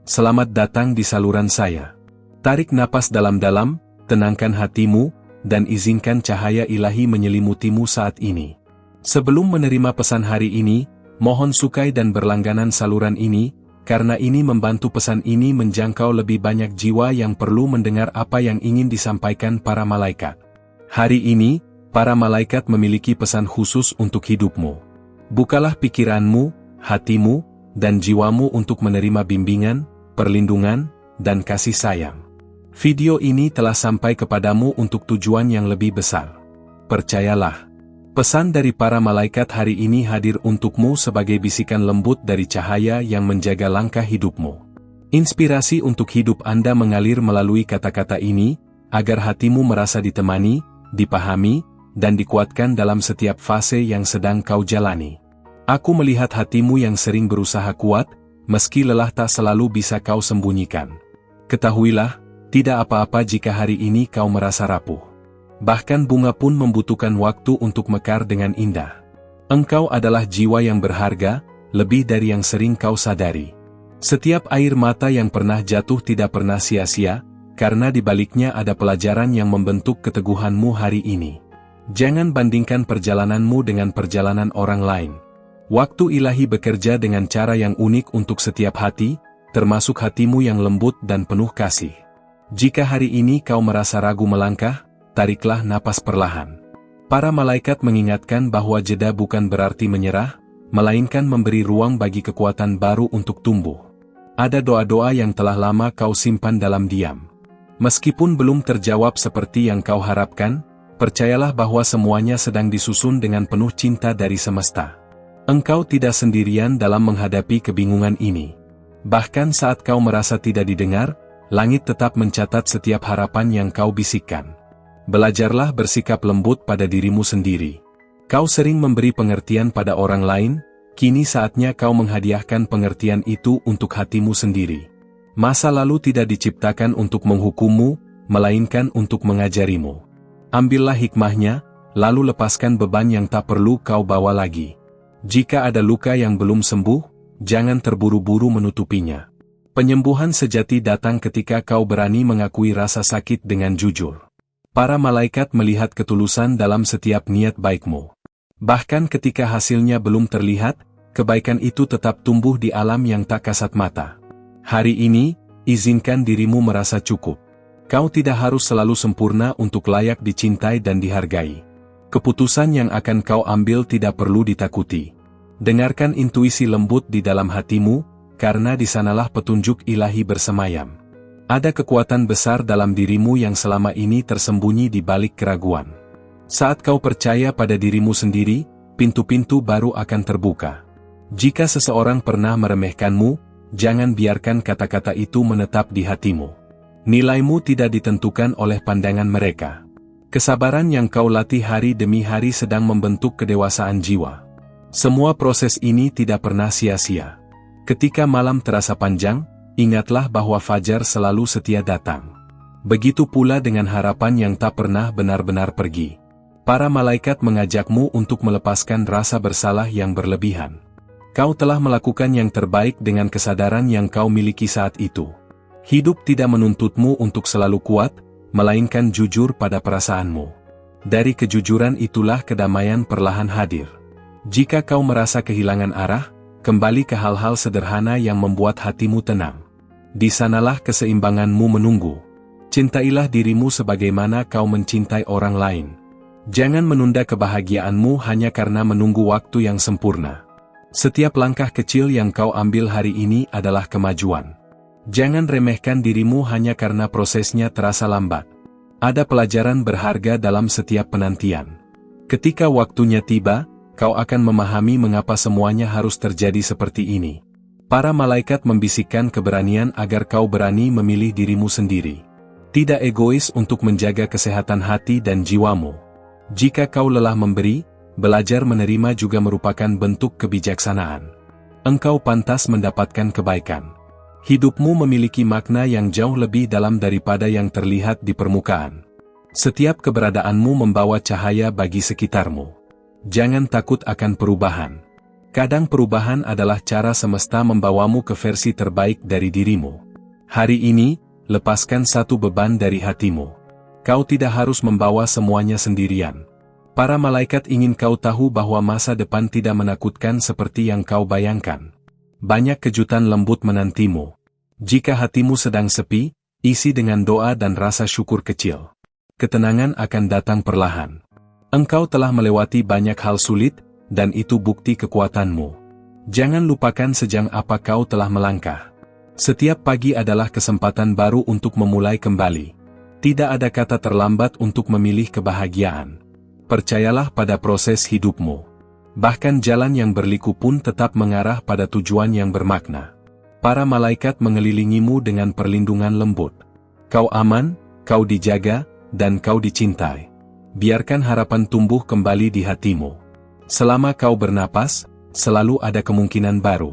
Selamat datang di saluran saya. Tarik napas dalam-dalam, tenangkan hatimu, dan izinkan cahaya ilahi menyelimutimu saat ini. Sebelum menerima pesan hari ini, mohon sukai dan berlangganan saluran ini, karena ini membantu pesan ini menjangkau lebih banyak jiwa yang perlu mendengar apa yang ingin disampaikan para malaikat. Hari ini, para malaikat memiliki pesan khusus untuk hidupmu. Bukalah pikiranmu, hatimu, dan jiwamu untuk menerima bimbingan, perlindungan, dan kasih sayang. Video ini telah sampai kepadamu untuk tujuan yang lebih besar. Percayalah, pesan dari para malaikat hari ini hadir untukmu sebagai bisikan lembut dari cahaya yang menjaga langkah hidupmu. Inspirasi untuk hidup Anda mengalir melalui kata-kata ini, agar hatimu merasa ditemani, dipahami, dan dikuatkan dalam setiap fase yang sedang kau jalani. Aku melihat hatimu yang sering berusaha kuat, meski lelah tak selalu bisa kau sembunyikan. Ketahuilah, tidak apa-apa jika hari ini kau merasa rapuh. Bahkan bunga pun membutuhkan waktu untuk mekar dengan indah. Engkau adalah jiwa yang berharga, lebih dari yang sering kau sadari. Setiap air mata yang pernah jatuh tidak pernah sia-sia, karena di baliknya ada pelajaran yang membentuk keteguhanmu hari ini. Jangan bandingkan perjalananmu dengan perjalanan orang lain. Waktu ilahi bekerja dengan cara yang unik untuk setiap hati, termasuk hatimu yang lembut dan penuh kasih. Jika hari ini kau merasa ragu melangkah, tariklah napas perlahan. Para malaikat mengingatkan bahwa jeda bukan berarti menyerah, melainkan memberi ruang bagi kekuatan baru untuk tumbuh. Ada doa-doa yang telah lama kau simpan dalam diam. Meskipun belum terjawab seperti yang kau harapkan, percayalah bahwa semuanya sedang disusun dengan penuh cinta dari semesta. Engkau tidak sendirian dalam menghadapi kebingungan ini. Bahkan saat kau merasa tidak didengar, langit tetap mencatat setiap harapan yang kau bisikkan. Belajarlah bersikap lembut pada dirimu sendiri. Kau sering memberi pengertian pada orang lain, kini saatnya kau menghadiahkan pengertian itu untuk hatimu sendiri. Masa lalu tidak diciptakan untuk menghukummu, melainkan untuk mengajarimu. Ambillah hikmahnya, lalu lepaskan beban yang tak perlu kau bawa lagi. Jika ada luka yang belum sembuh, jangan terburu-buru menutupinya. Penyembuhan sejati datang ketika kau berani mengakui rasa sakit dengan jujur. Para malaikat melihat ketulusan dalam setiap niat baikmu. Bahkan ketika hasilnya belum terlihat, kebaikan itu tetap tumbuh di alam yang tak kasat mata. Hari ini, izinkan dirimu merasa cukup. Kau tidak harus selalu sempurna untuk layak dicintai dan dihargai. Keputusan yang akan kau ambil tidak perlu ditakuti. Dengarkan intuisi lembut di dalam hatimu, karena di sanalah petunjuk ilahi bersemayam. Ada kekuatan besar dalam dirimu yang selama ini tersembunyi di balik keraguan. Saat kau percaya pada dirimu sendiri, pintu-pintu baru akan terbuka. Jika seseorang pernah meremehkanmu, jangan biarkan kata-kata itu menetap di hatimu. Nilaimu tidak ditentukan oleh pandangan mereka. Kesabaran yang kau latih hari demi hari sedang membentuk kedewasaan jiwa. Semua proses ini tidak pernah sia-sia. Ketika malam terasa panjang, ingatlah bahwa fajar selalu setia datang. Begitu pula dengan harapan yang tak pernah benar-benar pergi. Para malaikat mengajakmu untuk melepaskan rasa bersalah yang berlebihan. Kau telah melakukan yang terbaik dengan kesadaran yang kau miliki saat itu. Hidup tidak menuntutmu untuk selalu kuat, melainkan jujur pada perasaanmu. Dari kejujuran itulah kedamaian perlahan hadir. Jika kau merasa kehilangan arah, kembali ke hal-hal sederhana yang membuat hatimu tenang. Di sanalah keseimbanganmu menunggu. Cintailah dirimu sebagaimana kau mencintai orang lain. Jangan menunda kebahagiaanmu hanya karena menunggu waktu yang sempurna. Setiap langkah kecil yang kau ambil hari ini adalah kemajuan. Jangan remehkan dirimu hanya karena prosesnya terasa lambat. Ada pelajaran berharga dalam setiap penantian. Ketika waktunya tiba, kau akan memahami mengapa semuanya harus terjadi seperti ini. Para malaikat membisikkan keberanian agar kau berani memilih dirimu sendiri. Tidak egois untuk menjaga kesehatan hati dan jiwamu. Jika kau lelah memberi, belajar menerima juga merupakan bentuk kebijaksanaan. Engkau pantas mendapatkan kebaikan. Hidupmu memiliki makna yang jauh lebih dalam daripada yang terlihat di permukaan. Setiap keberadaanmu membawa cahaya bagi sekitarmu. Jangan takut akan perubahan. Kadang perubahan adalah cara semesta membawamu ke versi terbaik dari dirimu. Hari ini, lepaskan satu beban dari hatimu. Kau tidak harus membawa semuanya sendirian. Para malaikat ingin kau tahu bahwa masa depan tidak menakutkan seperti yang kau bayangkan. Banyak kejutan lembut menantimu. Jika hatimu sedang sepi, isi dengan doa dan rasa syukur kecil. Ketenangan akan datang perlahan. Engkau telah melewati banyak hal sulit, dan itu bukti kekuatanmu. Jangan lupakan sejauh apa kau telah melangkah. Setiap pagi adalah kesempatan baru untuk memulai kembali. Tidak ada kata terlambat untuk memilih kebahagiaan. Percayalah pada proses hidupmu. Bahkan jalan yang berliku pun tetap mengarah pada tujuan yang bermakna. Para malaikat mengelilingimu dengan perlindungan lembut. Kau aman, kau dijaga, dan kau dicintai. Biarkan harapan tumbuh kembali di hatimu. Selama kau bernapas, selalu ada kemungkinan baru.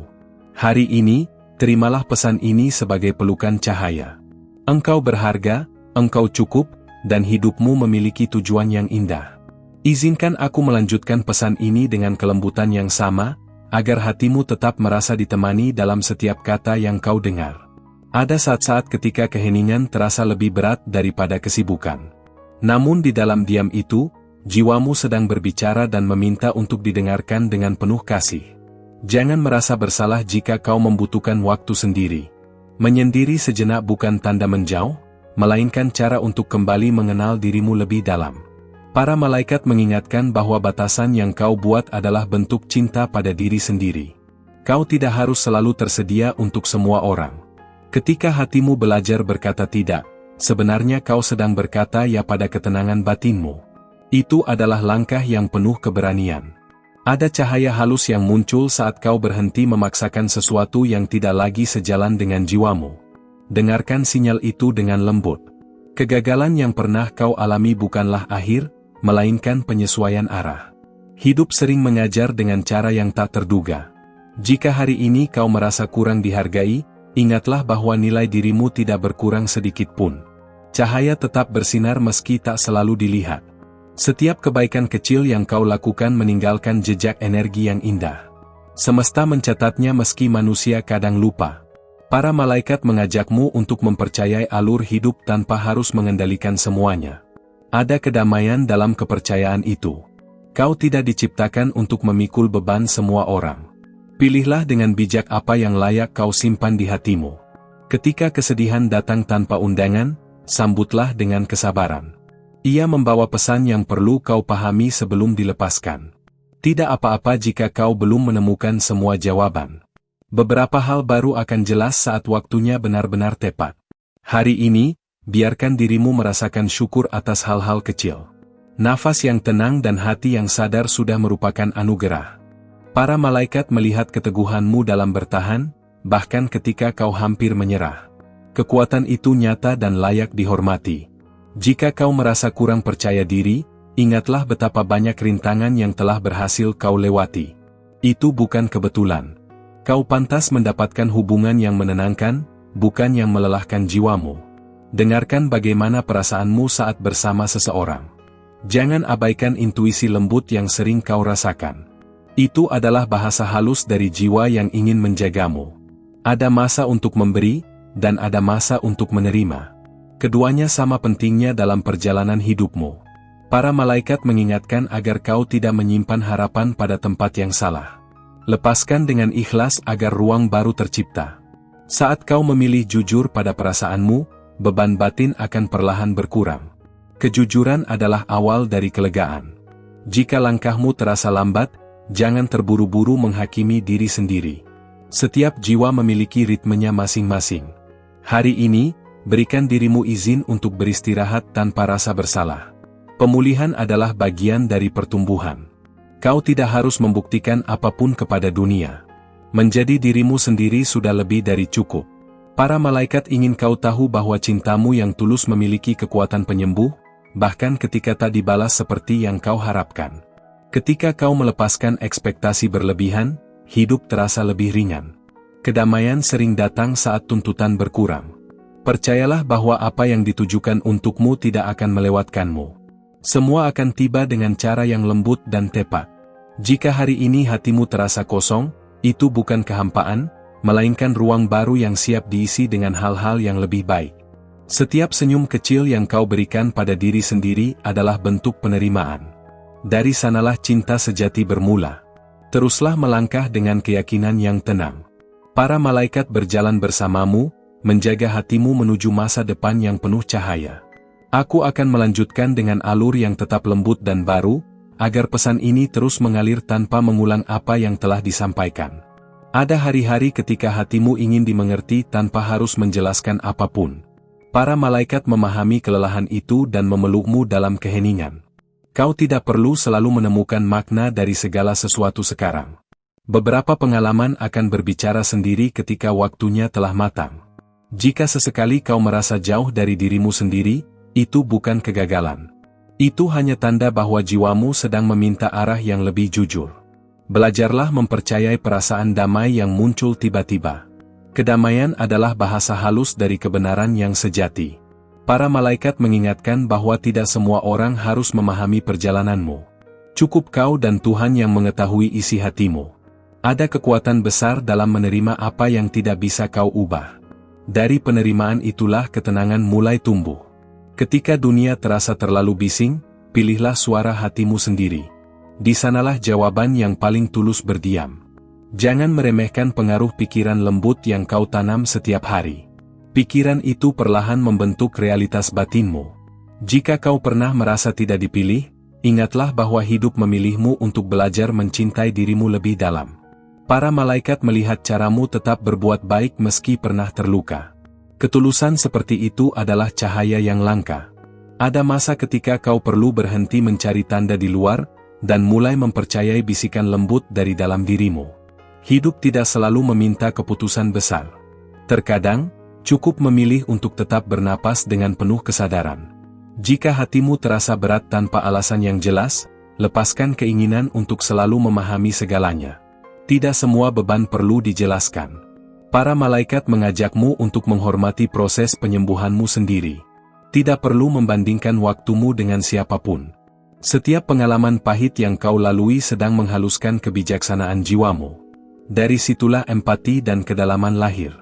Hari ini, terimalah pesan ini sebagai pelukan cahaya. Engkau berharga, engkau cukup, dan hidupmu memiliki tujuan yang indah. Izinkan aku melanjutkan pesan ini dengan kelembutan yang sama, agar hatimu tetap merasa ditemani dalam setiap kata yang kau dengar. Ada saat-saat ketika keheningan terasa lebih berat daripada kesibukan. Namun di dalam diam itu, jiwamu sedang berbicara dan meminta untuk didengarkan dengan penuh kasih. Jangan merasa bersalah jika kau membutuhkan waktu sendiri. Menyendiri sejenak bukan tanda menjauh, melainkan cara untuk kembali mengenal dirimu lebih dalam. Para malaikat mengingatkan bahwa batasan yang kau buat adalah bentuk cinta pada diri sendiri. Kau tidak harus selalu tersedia untuk semua orang. Ketika hatimu belajar berkata tidak, sebenarnya kau sedang berkata ya pada ketenangan batinmu. Itu adalah langkah yang penuh keberanian. Ada cahaya halus yang muncul saat kau berhenti memaksakan sesuatu yang tidak lagi sejalan dengan jiwamu. Dengarkan sinyal itu dengan lembut. Kegagalan yang pernah kau alami bukanlah akhir, melainkan penyesuaian arah. Hidup sering mengajar dengan cara yang tak terduga. Jika hari ini kau merasa kurang dihargai, ingatlah bahwa nilai dirimu tidak berkurang sedikit pun. Cahaya tetap bersinar meski tak selalu dilihat. Setiap kebaikan kecil yang kau lakukan meninggalkan jejak energi yang indah. Semesta mencatatnya meski manusia kadang lupa. Para malaikat mengajakmu untuk mempercayai alur hidup tanpa harus mengendalikan semuanya. Ada kedamaian dalam kepercayaan itu. Kau tidak diciptakan untuk memikul beban semua orang. Pilihlah dengan bijak apa yang layak kau simpan di hatimu. Ketika kesedihan datang tanpa undangan, sambutlah dengan kesabaran. Ia membawa pesan yang perlu kau pahami sebelum dilepaskan. Tidak apa-apa jika kau belum menemukan semua jawaban. Beberapa hal baru akan jelas saat waktunya benar-benar tepat. Hari ini, biarkan dirimu merasakan syukur atas hal-hal kecil. Nafas yang tenang dan hati yang sadar sudah merupakan anugerah. Para malaikat melihat keteguhanmu dalam bertahan, bahkan ketika kau hampir menyerah. Kekuatan itu nyata dan layak dihormati. Jika kau merasa kurang percaya diri, ingatlah betapa banyak rintangan yang telah berhasil kau lewati. Itu bukan kebetulan. Kau pantas mendapatkan hubungan yang menenangkan, bukan yang melelahkan jiwamu. Dengarkan bagaimana perasaanmu saat bersama seseorang. Jangan abaikan intuisi lembut yang sering kau rasakan. Itu adalah bahasa halus dari jiwa yang ingin menjagamu. Ada masa untuk memberi, dan ada masa untuk menerima. Keduanya sama pentingnya dalam perjalanan hidupmu. Para malaikat mengingatkan agar kau tidak menyimpan harapan pada tempat yang salah. Lepaskan dengan ikhlas agar ruang baru tercipta. Saat kau memilih jujur pada perasaanmu, beban batin akan perlahan berkurang. Kejujuran adalah awal dari kelegaan. Jika langkahmu terasa lambat, jangan terburu-buru menghakimi diri sendiri. Setiap jiwa memiliki ritmenya masing-masing. Hari ini, berikan dirimu izin untuk beristirahat tanpa rasa bersalah. Pemulihan adalah bagian dari pertumbuhan. Kau tidak harus membuktikan apapun kepada dunia. Menjadi dirimu sendiri sudah lebih dari cukup. Para malaikat ingin kau tahu bahwa cintamu yang tulus memiliki kekuatan penyembuh, bahkan ketika tak dibalas seperti yang kau harapkan. Ketika kau melepaskan ekspektasi berlebihan, hidup terasa lebih ringan. Kedamaian sering datang saat tuntutan berkurang. Percayalah bahwa apa yang ditujukan untukmu tidak akan melewatkanmu. Semua akan tiba dengan cara yang lembut dan tepat. Jika hari ini hatimu terasa kosong, itu bukan kehampaan, melainkan ruang baru yang siap diisi dengan hal-hal yang lebih baik. Setiap senyum kecil yang kau berikan pada diri sendiri adalah bentuk penerimaan. Dari sanalah cinta sejati bermula. Teruslah melangkah dengan keyakinan yang tenang. Para malaikat berjalan bersamamu, menjaga hatimu menuju masa depan yang penuh cahaya. Aku akan melanjutkan dengan alur yang tetap lembut dan baru, agar pesan ini terus mengalir tanpa mengulang apa yang telah disampaikan. Ada hari-hari ketika hatimu ingin dimengerti tanpa harus menjelaskan apapun. Para malaikat memahami kelelahan itu dan memelukmu dalam keheningan. Kau tidak perlu selalu menemukan makna dari segala sesuatu sekarang. Beberapa pengalaman akan berbicara sendiri ketika waktunya telah matang. Jika sesekali kau merasa jauh dari dirimu sendiri, itu bukan kegagalan. Itu hanya tanda bahwa jiwamu sedang meminta arah yang lebih jujur. Belajarlah mempercayai perasaan damai yang muncul tiba-tiba. Kedamaian adalah bahasa halus dari kebenaran yang sejati. Para malaikat mengingatkan bahwa tidak semua orang harus memahami perjalananmu. Cukup kau dan Tuhan yang mengetahui isi hatimu. Ada kekuatan besar dalam menerima apa yang tidak bisa kau ubah. Dari penerimaan itulah ketenangan mulai tumbuh. Ketika dunia terasa terlalu bising, pilihlah suara hatimu sendiri. Di sanalah jawaban yang paling tulus berdiam. Jangan meremehkan pengaruh pikiran lembut yang kau tanam setiap hari. Pikiran itu perlahan membentuk realitas batinmu. Jika kau pernah merasa tidak dipilih, ingatlah bahwa hidup memilihmu untuk belajar mencintai dirimu lebih dalam. Para malaikat melihat caramu tetap berbuat baik meski pernah terluka. Ketulusan seperti itu adalah cahaya yang langka. Ada masa ketika kau perlu berhenti mencari tanda di luar, dan mulai mempercayai bisikan lembut dari dalam dirimu. Hidup tidak selalu meminta keputusan besar. Terkadang, cukup memilih untuk tetap bernapas dengan penuh kesadaran. Jika hatimu terasa berat tanpa alasan yang jelas, lepaskan keinginan untuk selalu memahami segalanya. Tidak semua beban perlu dijelaskan. Para malaikat mengajakmu untuk menghormati proses penyembuhanmu sendiri. Tidak perlu membandingkan waktumu dengan siapapun. Setiap pengalaman pahit yang kau lalui sedang menghaluskan kebijaksanaan jiwamu. Dari situlah empati dan kedalaman lahir.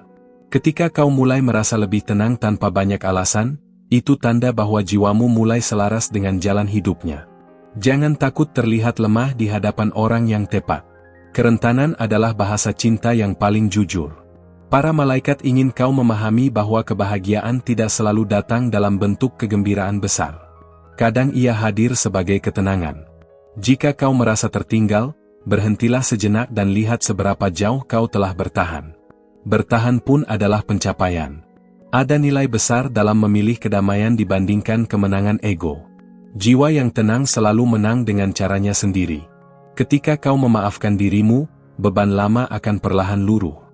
Ketika kau mulai merasa lebih tenang tanpa banyak alasan, itu tanda bahwa jiwamu mulai selaras dengan jalan hidupnya. Jangan takut terlihat lemah di hadapan orang yang tepat. Kerentanan adalah bahasa cinta yang paling jujur. Para malaikat ingin kau memahami bahwa kebahagiaan tidak selalu datang dalam bentuk kegembiraan besar. Kadang ia hadir sebagai ketenangan. Jika kau merasa tertinggal, berhentilah sejenak dan lihat seberapa jauh kau telah bertahan. Bertahan pun adalah pencapaian. Ada nilai besar dalam memilih kedamaian dibandingkan kemenangan ego. Jiwa yang tenang selalu menang dengan caranya sendiri. Ketika kau memaafkan dirimu, beban lama akan perlahan luruh.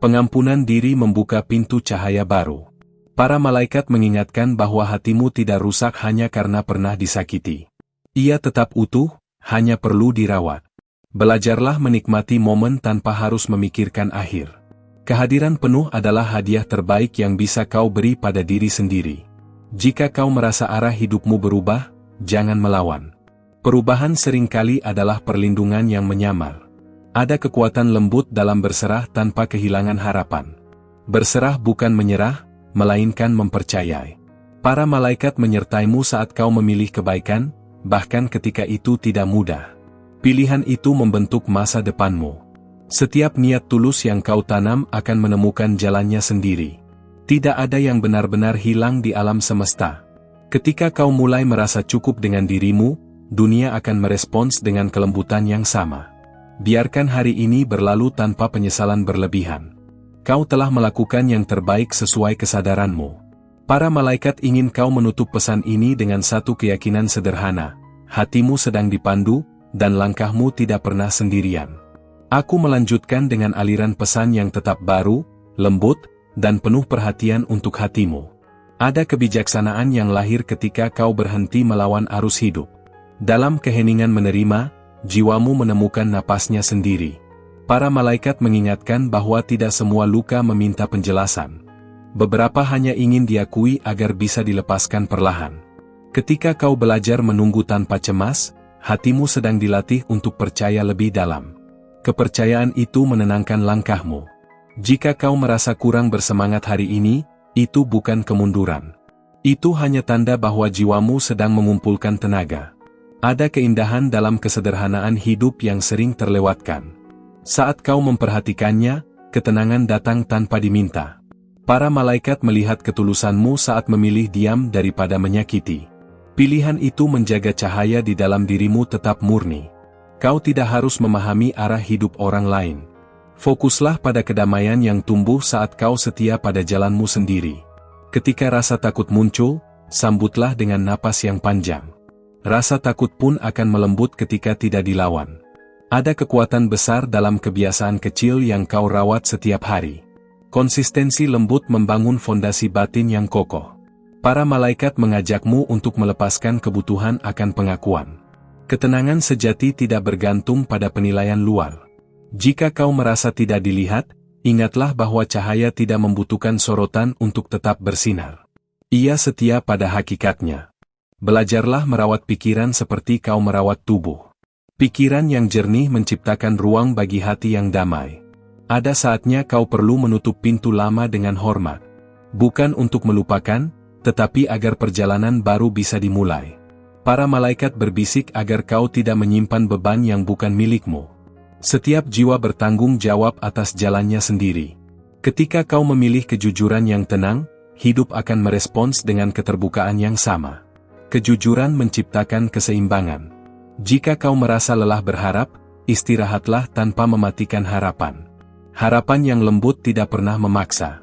Pengampunan diri membuka pintu cahaya baru. Para malaikat mengingatkan bahwa hatimu tidak rusak hanya karena pernah disakiti. Ia tetap utuh, hanya perlu dirawat. Belajarlah menikmati momen tanpa harus memikirkan akhir. Kehadiran penuh adalah hadiah terbaik yang bisa kau beri pada diri sendiri. Jika kau merasa arah hidupmu berubah, jangan melawan. Perubahan seringkali adalah perlindungan yang menyamar. Ada kekuatan lembut dalam berserah tanpa kehilangan harapan. Berserah bukan menyerah, melainkan mempercayai. Para malaikat menyertaimu saat kau memilih kebaikan, bahkan ketika itu tidak mudah. Pilihan itu membentuk masa depanmu. Setiap niat tulus yang kau tanam akan menemukan jalannya sendiri. Tidak ada yang benar-benar hilang di alam semesta. Ketika kau mulai merasa cukup dengan dirimu, dunia akan merespons dengan kelembutan yang sama. Biarkan hari ini berlalu tanpa penyesalan berlebihan. Kau telah melakukan yang terbaik sesuai kesadaranmu. Para malaikat ingin kau menutup pesan ini dengan satu keyakinan sederhana. Hatimu sedang dipandu, dan langkahmu tidak pernah sendirian. Aku melanjutkan dengan aliran pesan yang tetap baru, lembut, dan penuh perhatian untuk hatimu. Ada kebijaksanaan yang lahir ketika kau berhenti melawan arus hidup. Dalam keheningan menerima, jiwamu menemukan napasnya sendiri. Para malaikat mengingatkan bahwa tidak semua luka meminta penjelasan. Beberapa hanya ingin diakui agar bisa dilepaskan perlahan. Ketika kau belajar menunggu tanpa cemas, hatimu sedang dilatih untuk percaya lebih dalam. Kepercayaan itu menenangkan langkahmu. Jika kau merasa kurang bersemangat hari ini, itu bukan kemunduran. Itu hanya tanda bahwa jiwamu sedang mengumpulkan tenaga. Ada keindahan dalam kesederhanaan hidup yang sering terlewatkan. Saat kau memperhatikannya, ketenangan datang tanpa diminta. Para malaikat melihat ketulusanmu saat memilih diam daripada menyakiti. Pilihan itu menjaga cahaya di dalam dirimu tetap murni. Kau tidak harus memahami arah hidup orang lain. Fokuslah pada kedamaian yang tumbuh saat kau setia pada jalanmu sendiri. Ketika rasa takut muncul, sambutlah dengan napas yang panjang. Rasa takut pun akan melembut ketika tidak dilawan. Ada kekuatan besar dalam kebiasaan kecil yang kau rawat setiap hari. Konsistensi lembut membangun fondasi batin yang kokoh. Para malaikat mengajakmu untuk melepaskan kebutuhan akan pengakuan. Ketenangan sejati tidak bergantung pada penilaian luar. Jika kau merasa tidak dilihat, ingatlah bahwa cahaya tidak membutuhkan sorotan untuk tetap bersinar. Ia setia pada hakikatnya. Belajarlah merawat pikiran seperti kau merawat tubuh. Pikiran yang jernih menciptakan ruang bagi hati yang damai. Ada saatnya kau perlu menutup pintu lama dengan hormat. Bukan untuk melupakan, tetapi agar perjalanan baru bisa dimulai. Para malaikat berbisik agar kau tidak menyimpan beban yang bukan milikmu. Setiap jiwa bertanggung jawab atas jalannya sendiri. Ketika kau memilih kejujuran yang tenang, hidup akan merespons dengan keterbukaan yang sama. Kejujuran menciptakan keseimbangan. Jika kau merasa lelah berharap, istirahatlah tanpa mematikan harapan. Harapan yang lembut tidak pernah memaksa.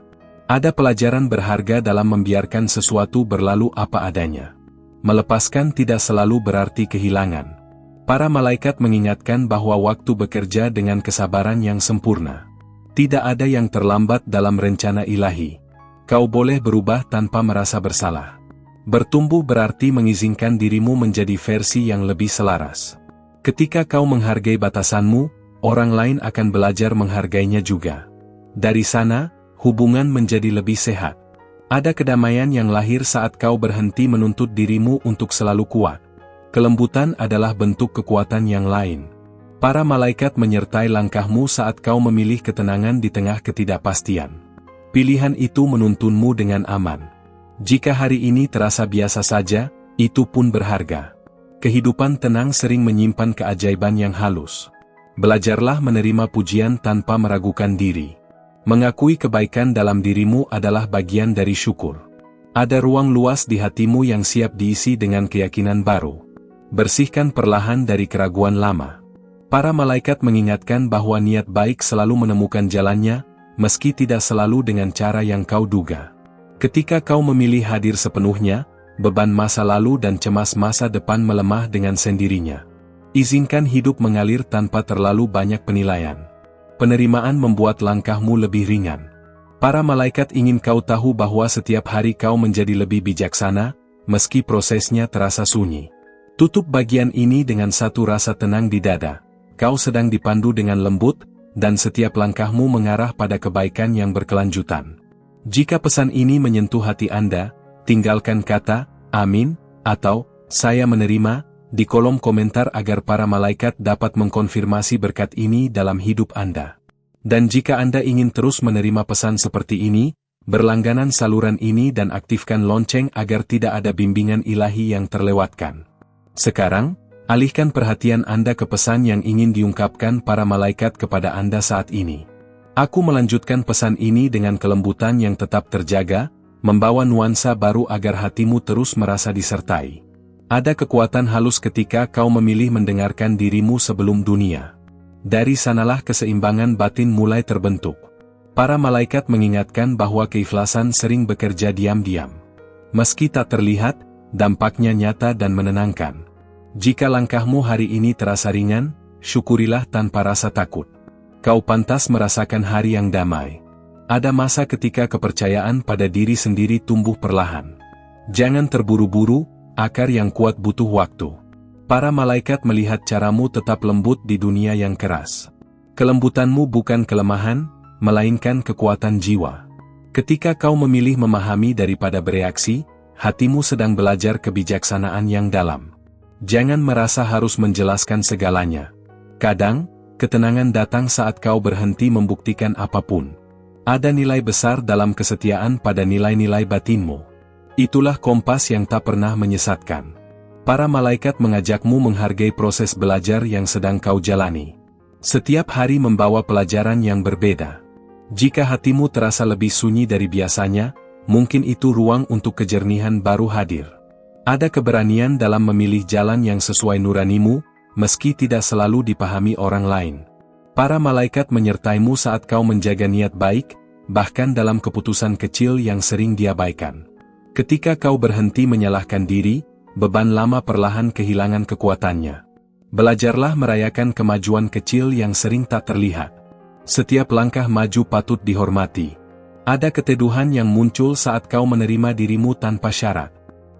Ada pelajaran berharga dalam membiarkan sesuatu berlalu apa adanya. Melepaskan tidak selalu berarti kehilangan. Para malaikat mengingatkan bahwa waktu bekerja dengan kesabaran yang sempurna. Tidak ada yang terlambat dalam rencana ilahi. Kau boleh berubah tanpa merasa bersalah. Bertumbuh berarti mengizinkan dirimu menjadi versi yang lebih selaras. Ketika kau menghargai batasanmu, orang lain akan belajar menghargainya juga. Dari sana, hubungan menjadi lebih sehat. Ada kedamaian yang lahir saat kau berhenti menuntut dirimu untuk selalu kuat. Kelembutan adalah bentuk kekuatan yang lain. Para malaikat menyertai langkahmu saat kau memilih ketenangan di tengah ketidakpastian. Pilihan itu menuntunmu dengan aman. Jika hari ini terasa biasa saja, itu pun berharga. Kehidupan tenang sering menyimpan keajaiban yang halus. Belajarlah menerima pujian tanpa meragukan diri. Mengakui kebaikan dalam dirimu adalah bagian dari syukur. Ada ruang luas di hatimu yang siap diisi dengan keyakinan baru. Bersihkan perlahan dari keraguan lama. Para malaikat mengingatkan bahwa niat baik selalu menemukan jalannya, meski tidak selalu dengan cara yang kau duga. Ketika kau memilih hadir sepenuhnya, beban masa lalu dan cemas masa depan melemah dengan sendirinya. Izinkan hidup mengalir tanpa terlalu banyak penilaian. Penerimaan membuat langkahmu lebih ringan. Para malaikat ingin kau tahu bahwa setiap hari kau menjadi lebih bijaksana, meski prosesnya terasa sunyi. Tutup bagian ini dengan satu rasa tenang di dada. Kau sedang dipandu dengan lembut, dan setiap langkahmu mengarah pada kebaikan yang berkelanjutan. Jika pesan ini menyentuh hati Anda, tinggalkan kata, amin, atau, saya menerima, di kolom komentar agar para malaikat dapat mengkonfirmasi berkat ini dalam hidup Anda. Dan jika Anda ingin terus menerima pesan seperti ini, berlangganan saluran ini dan aktifkan lonceng agar tidak ada bimbingan ilahi yang terlewatkan. Sekarang, alihkan perhatian Anda ke pesan yang ingin diungkapkan para malaikat kepada Anda saat ini. Aku melanjutkan pesan ini dengan kelembutan yang tetap terjaga, membawa nuansa baru agar hatimu terus merasa disertai. Ada kekuatan halus ketika kau memilih mendengarkan dirimu sebelum dunia. Dari sanalah keseimbangan batin mulai terbentuk. Para malaikat mengingatkan bahwa keikhlasan sering bekerja diam-diam. Meski tak terlihat, dampaknya nyata dan menenangkan. Jika langkahmu hari ini terasa ringan, syukurilah tanpa rasa takut. Kau pantas merasakan hari yang damai. Ada masa ketika kepercayaan pada diri sendiri tumbuh perlahan. Jangan terburu-buru, akar yang kuat butuh waktu. Para malaikat melihat caramu tetap lembut di dunia yang keras. Kelembutanmu bukan kelemahan, melainkan kekuatan jiwa. Ketika kau memilih memahami daripada bereaksi, hatimu sedang belajar kebijaksanaan yang dalam. Jangan merasa harus menjelaskan segalanya. Kadang, ketenangan datang saat kau berhenti membuktikan apapun. Ada nilai besar dalam kesetiaan pada nilai-nilai batinmu. Itulah kompas yang tak pernah menyesatkan. Para malaikat mengajakmu menghargai proses belajar yang sedang kau jalani. Setiap hari membawa pelajaran yang berbeda. Jika hatimu terasa lebih sunyi dari biasanya, mungkin itu ruang untuk kejernihan baru hadir. Ada keberanian dalam memilih jalan yang sesuai nuranimu, meski tidak selalu dipahami orang lain. Para malaikat menyertaimu saat kau menjaga niat baik, bahkan dalam keputusan kecil yang sering diabaikan. Ketika kau berhenti menyalahkan diri, beban lama perlahan kehilangan kekuatannya. Belajarlah merayakan kemajuan kecil yang sering tak terlihat. Setiap langkah maju patut dihormati. Ada keteduhan yang muncul saat kau menerima dirimu tanpa syarat.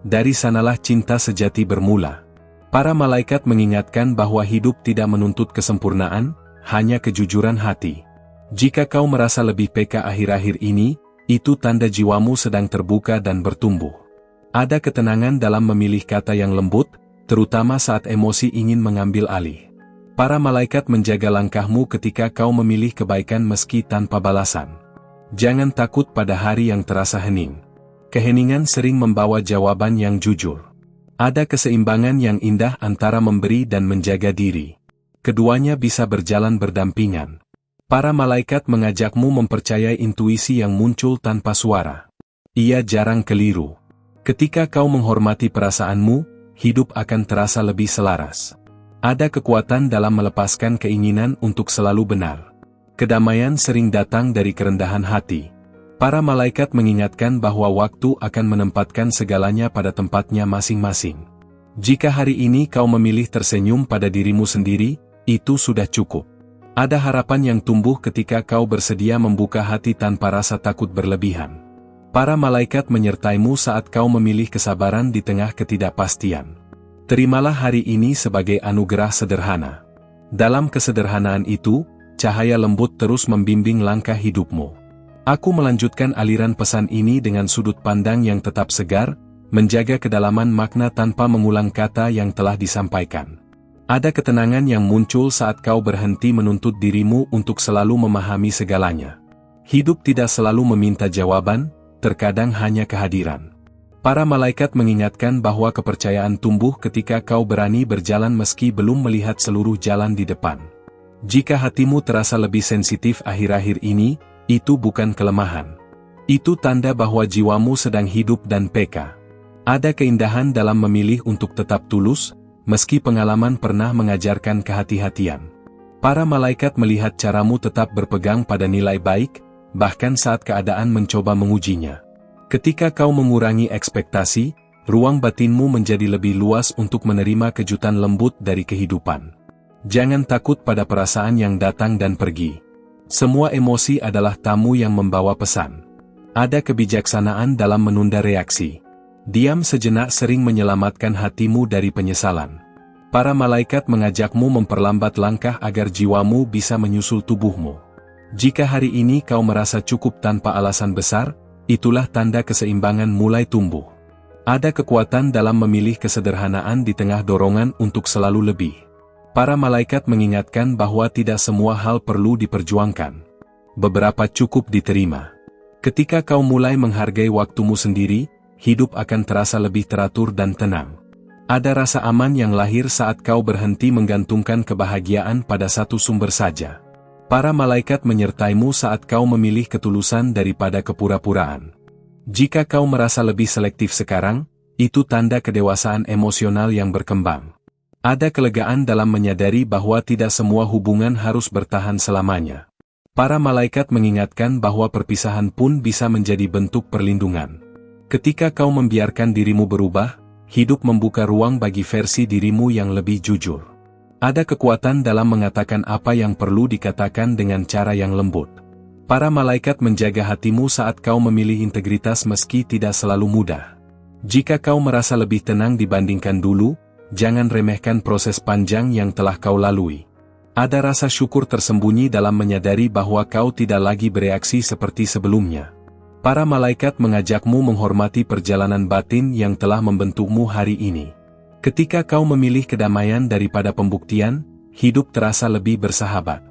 Dari sanalah cinta sejati bermula. Para malaikat mengingatkan bahwa hidup tidak menuntut kesempurnaan, hanya kejujuran hati. Jika kau merasa lebih peka akhir-akhir ini, itu tanda jiwamu sedang terbuka dan bertumbuh. Ada ketenangan dalam memilih kata yang lembut, terutama saat emosi ingin mengambil alih. Para malaikat menjaga langkahmu ketika kau memilih kebaikan meski tanpa balasan. Jangan takut pada hari yang terasa hening. Keheningan sering membawa jawaban yang jujur. Ada keseimbangan yang indah antara memberi dan menjaga diri. Keduanya bisa berjalan berdampingan. Para malaikat mengajakmu mempercayai intuisi yang muncul tanpa suara. Ia jarang keliru. Ketika kau menghormati perasaanmu, hidup akan terasa lebih selaras. Ada kekuatan dalam melepaskan keinginan untuk selalu benar. Kedamaian sering datang dari kerendahan hati. Para malaikat mengingatkan bahwa waktu akan menempatkan segalanya pada tempatnya masing-masing. Jika hari ini kau memilih tersenyum pada dirimu sendiri, itu sudah cukup. Ada harapan yang tumbuh ketika kau bersedia membuka hati tanpa rasa takut berlebihan. Para malaikat menyertaimu saat kau memilih kesabaran di tengah ketidakpastian. Terimalah hari ini sebagai anugerah sederhana. Dalam kesederhanaan itu, cahaya lembut terus membimbing langkah hidupmu. Aku melanjutkan aliran pesan ini dengan sudut pandang yang tetap segar, menjaga kedalaman makna tanpa mengulang kata yang telah disampaikan. Ada ketenangan yang muncul saat kau berhenti menuntut dirimu untuk selalu memahami segalanya. Hidup tidak selalu meminta jawaban, terkadang hanya kehadiran. Para malaikat mengingatkan bahwa kepercayaan tumbuh ketika kau berani berjalan meski belum melihat seluruh jalan di depan. Jika hatimu terasa lebih sensitif akhir-akhir ini, itu bukan kelemahan. Itu tanda bahwa jiwamu sedang hidup dan peka. Ada keindahan dalam memilih untuk tetap tulus, meski pengalaman pernah mengajarkan kehati-hatian. Para malaikat melihat caramu tetap berpegang pada nilai baik, bahkan saat keadaan mencoba mengujinya. Ketika kau mengurangi ekspektasi, ruang batinmu menjadi lebih luas untuk menerima kejutan lembut dari kehidupan. Jangan takut pada perasaan yang datang dan pergi. Semua emosi adalah tamu yang membawa pesan. Ada kebijaksanaan dalam menunda reaksi. Diam sejenak sering menyelamatkan hatimu dari penyesalan. Para malaikat mengajakmu memperlambat langkah agar jiwamu bisa menyusul tubuhmu. Jika hari ini kau merasa cukup tanpa alasan besar, itulah tanda keseimbangan mulai tumbuh. Ada kekuatan dalam memilih kesederhanaan di tengah dorongan untuk selalu lebih. Para malaikat mengingatkan bahwa tidak semua hal perlu diperjuangkan. Beberapa cukup diterima. Ketika kau mulai menghargai waktumu sendiri, hidup akan terasa lebih teratur dan tenang. Ada rasa aman yang lahir saat kau berhenti menggantungkan kebahagiaan pada satu sumber saja. Para malaikat menyertaimu saat kau memilih ketulusan daripada kepura-puraan. Jika kau merasa lebih selektif sekarang, itu tanda kedewasaan emosional yang berkembang. Ada kelegaan dalam menyadari bahwa tidak semua hubungan harus bertahan selamanya. Para malaikat mengingatkan bahwa perpisahan pun bisa menjadi bentuk perlindungan. Ketika kau membiarkan dirimu berubah, hidup membuka ruang bagi versi dirimu yang lebih jujur. Ada kekuatan dalam mengatakan apa yang perlu dikatakan dengan cara yang lembut. Para malaikat menjaga hatimu saat kau memilih integritas meski tidak selalu mudah. Jika kau merasa lebih tenang dibandingkan dulu, jangan remehkan proses panjang yang telah kau lalui. Ada rasa syukur tersembunyi dalam menyadari bahwa kau tidak lagi bereaksi seperti sebelumnya. Para malaikat mengajakmu menghormati perjalanan batin yang telah membentukmu hari ini. Ketika kau memilih kedamaian daripada pembuktian, hidup terasa lebih bersahabat.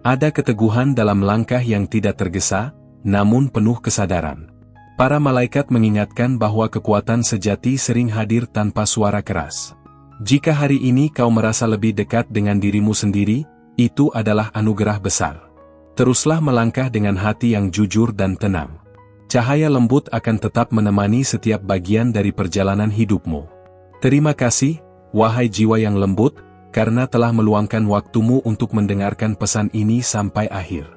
Ada keteguhan dalam langkah yang tidak tergesa, namun penuh kesadaran. Para malaikat mengingatkan bahwa kekuatan sejati sering hadir tanpa suara keras. Jika hari ini kau merasa lebih dekat dengan dirimu sendiri, itu adalah anugerah besar. Teruslah melangkah dengan hati yang jujur dan tenang. Cahaya lembut akan tetap menemani setiap bagian dari perjalanan hidupmu. Terima kasih, wahai jiwa yang lembut, karena telah meluangkan waktumu untuk mendengarkan pesan ini sampai akhir.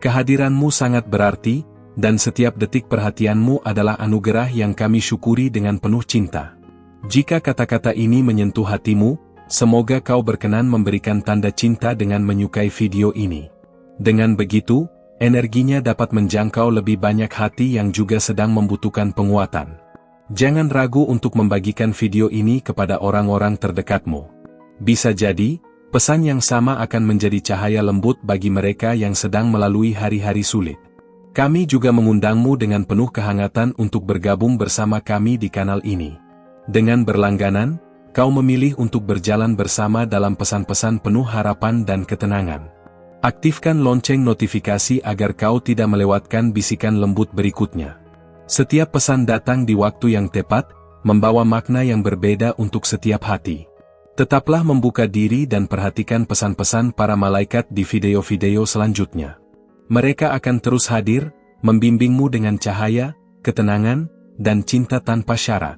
Kehadiranmu sangat berarti, dan setiap detik perhatianmu adalah anugerah yang kami syukuri dengan penuh cinta. Jika kata-kata ini menyentuh hatimu, semoga kau berkenan memberikan tanda cinta dengan menyukai video ini. Dengan begitu, energinya dapat menjangkau lebih banyak hati yang juga sedang membutuhkan penguatan. Jangan ragu untuk membagikan video ini kepada orang-orang terdekatmu. Bisa jadi, pesan yang sama akan menjadi cahaya lembut bagi mereka yang sedang melalui hari-hari sulit. Kami juga mengundangmu dengan penuh kehangatan untuk bergabung bersama kami di kanal ini. Dengan berlangganan, kau memilih untuk berjalan bersama dalam pesan-pesan penuh harapan dan ketenangan. Aktifkan lonceng notifikasi agar kau tidak melewatkan bisikan lembut berikutnya. Setiap pesan datang di waktu yang tepat, membawa makna yang berbeda untuk setiap hati. Tetaplah membuka diri dan perhatikan pesan-pesan para malaikat di video-video selanjutnya. Mereka akan terus hadir, membimbingmu dengan cahaya, ketenangan, dan cinta tanpa syarat.